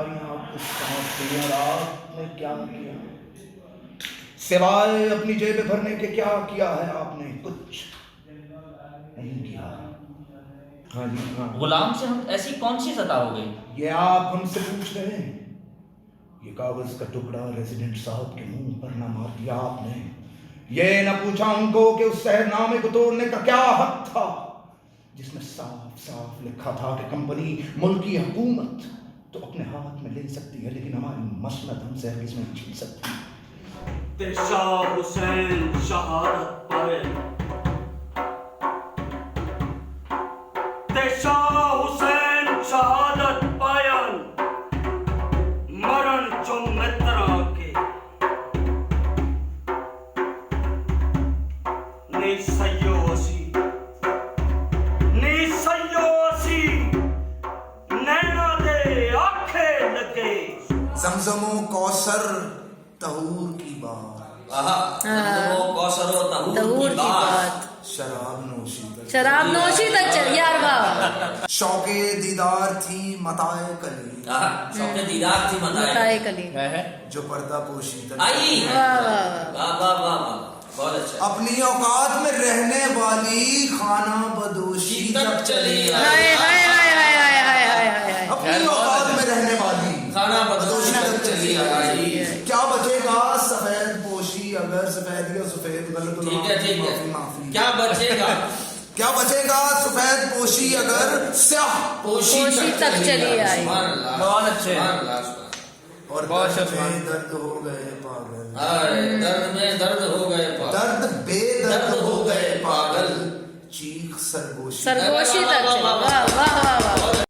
चिंगारियां आपको सांस दिया और आपने क्या किया? सिवाय अपनी जेब भरने के क्या किया है आपने? कुछ नहीं किया। हाँ जी हाँ। गुलाम से हम ऐसी कौन सी सता हो गई? ये आप हमसे पूछ रहे हैं? ये कागज का टुकड़ा रेजिडेंट साहब के मुंह पर ना मार दिया आपने। ये न पूछा उनको कि उस शहरनामे को तोड़ने का क्या हक था, जिसमें साफ साफ लिखा था कि कंपनी मुल्की हुकूमत तो अपने हाथ में ले सकती है, लेकिन हमारी मसनद हमसे हरगिज़ नहीं छीन सकती। शाह हुसैन शहादत पाए, शाह हुसैन शहादत पायन मरण जो मित्रा के नी सयो असी नैना दे आखे लगे। जमजमो कौसर तहूर की बात, तहूर की बात, शराब नोशी तक चल यार। वाह, शौके दीदार थी मताए कली, शौके दीदार थी बताए कली जो पर्दा पोशी तक आई। वाह वाह वाह वाह वाह वाह, बहुत अच्छा। अपनी औकात में रहने वाली खाना बदोशी तक चली आई। हाय हाय हाय हाय हाय हाय हाय हाय। अपनी औकात में रहने वाली खाना बदोशी तक चली आई। क्या बचेगा सफेद पोशी अगर सफेद या सफेद गलत हो? ठीक है ठीक है, माफी। क्या बचेगा? क्या बचेगा सफेद पोशी अगर स्याह पोशी तक चली आई। बहुत अच्छे। और दर्द में दर्द हो गए पागल, दर्द में दर्द हो गए पागल, दर्द बेदर्द हो गए पागल, चीख सरगोशी सरगोशी तक चली। वाह वाह वाह वाह।